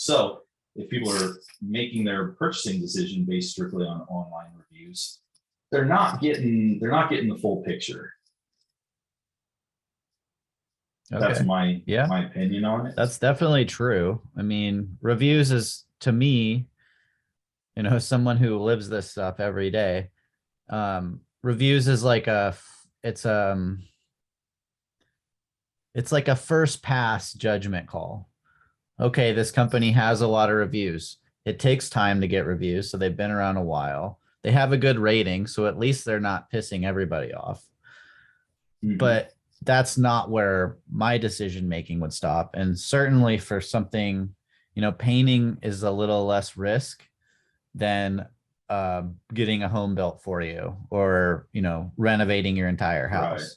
So if people are making their purchasing decision based strictly on online reviews, they're not getting the full picture. Okay. That's my Yeah, my opinion on it. that's definitely true. I mean, reviews is, to me, someone who lives this stuff every day, reviews is like it's like a first pass judgment call. Okay, this company has a lot of reviews. It takes time to get reviews, so they've been around a while. They have a good rating, so at least they're not pissing everybody off. But that's not where my decision making would stop. And certainly for something, painting is a little less risk than getting a home built for you, or renovating your entire house. Right.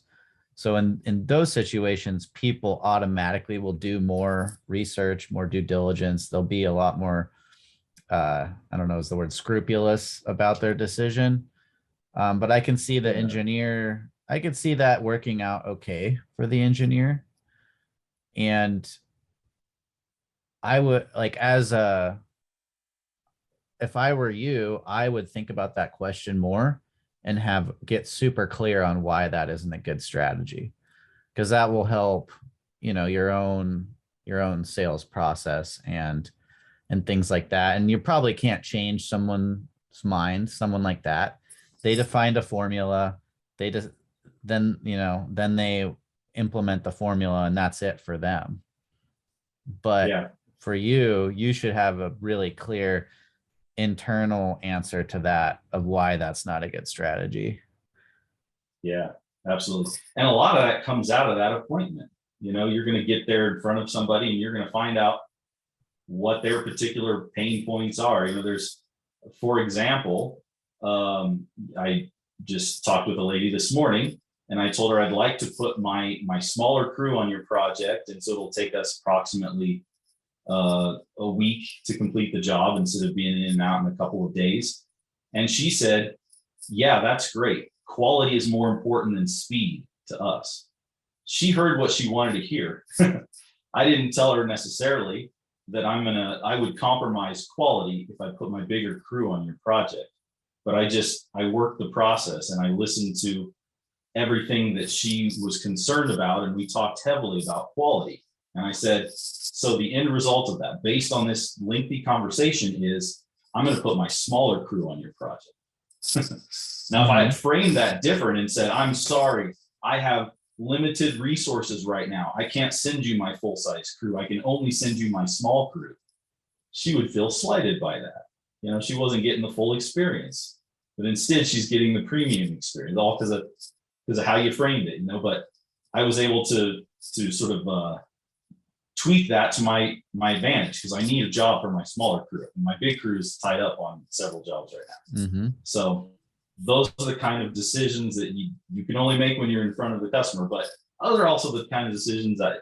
So in those situations, people automatically will do more research, more due diligence. They'll be a lot more I don't know, is the word scrupulous about their decision. But I can see the engineer, I could see that working out okay for the engineer. And I would like, if I were you, I would think about that question more and get super clear on why that isn't a good strategy, because that will help, your own sales process and things like that. And you probably can't change someone's mind, someone like that. They defined a formula. They just then they implement the formula, and that's it for them. But for you, you should have a really clear internal answer to that of why that's not a good strategy. Yeah, absolutely. And a lot of that comes out of that appointment. You're going to get there in front of somebody and you're going to find out what their particular pain points are. For example, I just talked with a lady this morning and I told her I'd like to put my smaller crew on your project. And so it'll take us approximately a week to complete the job instead of being in and out in a couple of days. And she said, yeah, that's great. Quality is more important than speed to us. She heard what she wanted to hear. I didn't tell her necessarily that I would compromise quality if I put my bigger crew on your project. But I worked the process and I listened to everything that she was concerned about. And we talked heavily about quality. And I said, so the end result of that, based on this lengthy conversation, is I'm going to put my smaller crew on your project. Now, if I had framed that different and said, I'm sorry, I have limited resources right now, I can't send you my full-size crew, I can only send you my small crew, she would feel slighted by that. She wasn't getting the full experience, but instead she's getting the premium experience, all because of how you framed it. But I was able to sort of tweak that to my advantage, because I need a job for my smaller crew. And my big crew is tied up on several jobs right now. So those are the kind of decisions that you can only make when you're in front of the customer. But those are also the kind of decisions that,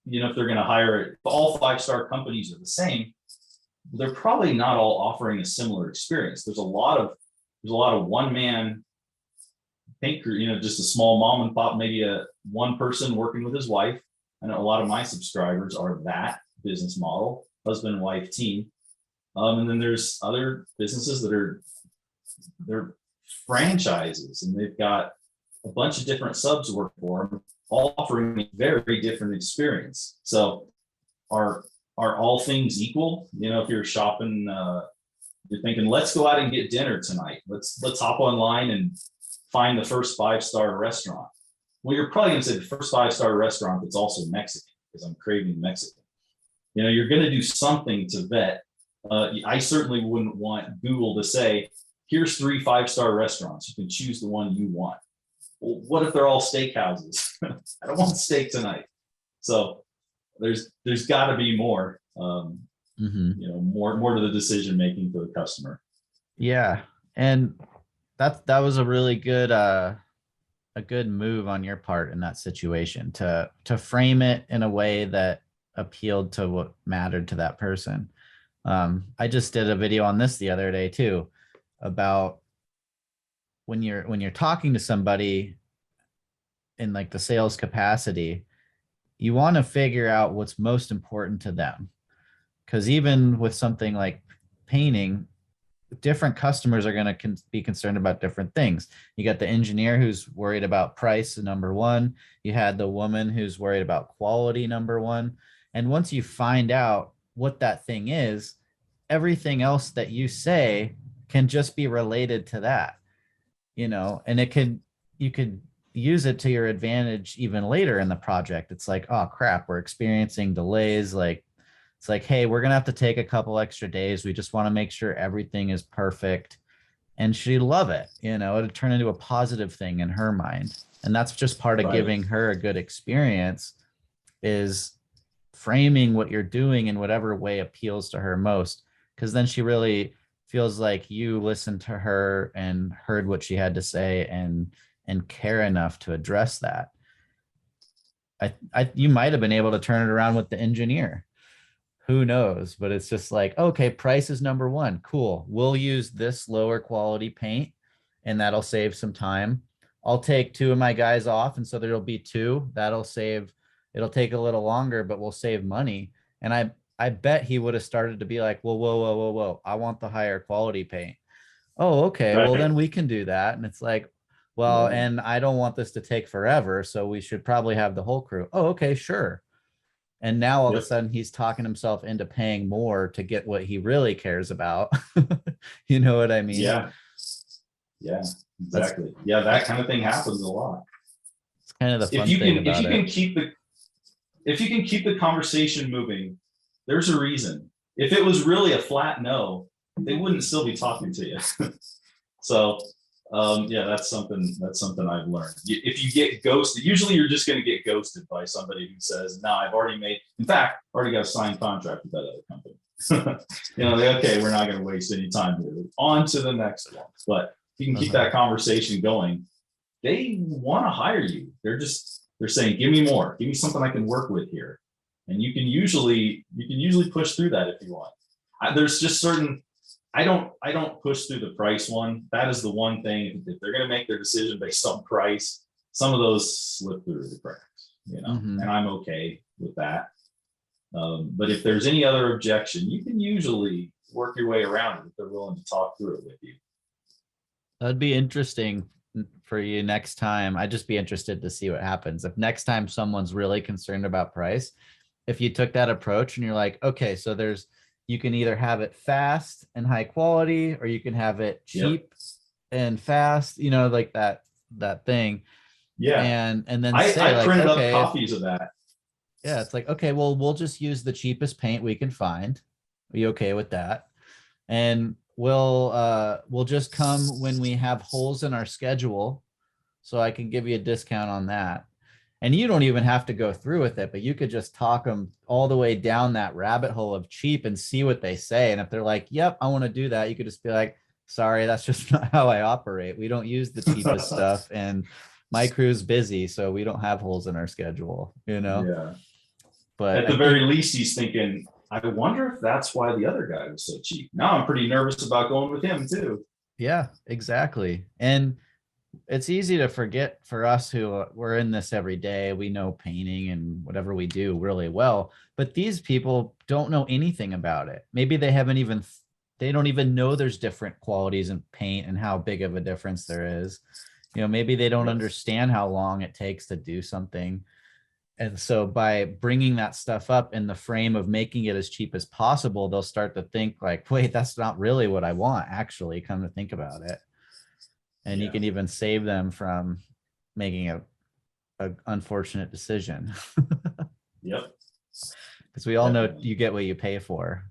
if they're going to hire it, all 5-star companies are the same, they're probably not all offering a similar experience. There's a lot of one-man paint crew, just a small mom and pop, maybe one person working with his wife. I know a lot of my subscribers are that business model, husband and wife team. And then there's other businesses that they're franchises, and they've got a bunch of different subs work for them, all offering a very different experience. So are all things equal? If you're shopping, you're thinking, let's go out and get dinner tonight. Let's hop online and find the first 5-star restaurant. Well, you're probably going to say the first 5-star restaurant that's also Mexican, because I'm craving Mexican. You're going to do something to vet. I certainly wouldn't want Google to say, here's 3 5-star restaurants. You can choose the one you want. Well, what if they're all steakhouses? I don't want steak tonight. So there's got to be more, more to the decision making for the customer. Yeah, and that was a really good a good move on your part in that situation, to frame it in a way that appealed to what mattered to that person. I just did a video on this the other day too, about when you're talking to somebody in like the sales capacity, you want to figure out what's most important to them. Because even with something like painting, different customers are going to be concerned about different things. You got the engineer who's worried about price, number one. You had the woman who's worried about quality, number one. And once you find out what that thing is, everything else that you say can just be related to that, and you could use it to your advantage even later in the project. It's like, oh crap, we're experiencing delays. Like, it's like, hey, we're going to have to take a couple extra days. We just want to make sure everything is perfect. And she'd love it. It'd turn into a positive thing in her mind. And that's just part of giving her a good experience, is framing what you're doing in whatever way appeals to her most. Because then she really feels like you listened to her and heard what she had to say and care enough to address that. You might have been able to turn it around with the engineer. Who knows? But it's just like, okay, price is number one. Cool. We'll use this lower quality paint and that'll save some time. I'll take 2 of my guys off. And so there'll be 2. It'll take a little longer, but we'll save money. And I bet he would have started to be like, whoa, whoa, whoa, whoa, whoa. I want the higher quality paint. Oh, okay. Well, then we can do that. And it's like, well, and I don't want this to take forever. So we should probably have the whole crew. Oh, okay, sure. And now all of a sudden he's talking himself into paying more to get what he really cares about. You know what I mean? Yeah. Yeah, exactly. That kind of thing happens a lot. It's kind of the fun thing about it. If you can keep the conversation moving, there's a reason. If it was really a flat no, they wouldn't still be talking to you. So that's something I've learned. If you get ghosted, usually you're just going to get ghosted by somebody who says, no, I've already got a signed contract with that other company. Okay, we're not going to waste any time here. On to the next one. But if you can keep that conversation going, they want to hire you. They're saying, give me more, give me something I can work with here. And you can usually push through that if you want. There's just certain, I don't push through the price one. That is the one thing. If they're going to make their decision based on price, some of those slip through the cracks, and I'm okay with that. But if there's any other objection, you can usually work your way around it if they're willing to talk through it with you. That'd be interesting for you next time. I'd just be interested to see what happens. If next time someone's really concerned about price, if you took that approach and you're like, okay, so you can either have it fast and high quality, or you can have it cheap and fast, like that thing. Yeah. And then I printed up copies of that. Yeah. It's like, okay, well, we'll just use the cheapest paint we can find. Are you okay with that? And we'll just come when we have holes in our schedule, so I can give you a discount on that. And you don't even have to go through with it, but you could just talk them all the way down that rabbit hole of cheap and see what they say. And if they're like, yep, I want to do that, you could just be like, sorry, that's just not how I operate. We don't use the cheapest stuff, and my crew's busy, so we don't have holes in our schedule, Yeah. But at the very least, he's thinking, I wonder if that's why the other guy was so cheap. Now I'm pretty nervous about going with him too. Yeah, exactly. And it's easy to forget for us who we're in this every day. We know painting and whatever we do really well, but these people don't know anything about it. Maybe they don't even know there's different qualities in paint and how big of a difference there is. Maybe they don't understand how long it takes to do something. And so by bringing that stuff up in the frame of making it as cheap as possible, they'll start to think like, wait, that's not really what I want, actually, come to think about it. And you can even save them from making a unfortunate decision. Yep. Because we all know you get what you pay for.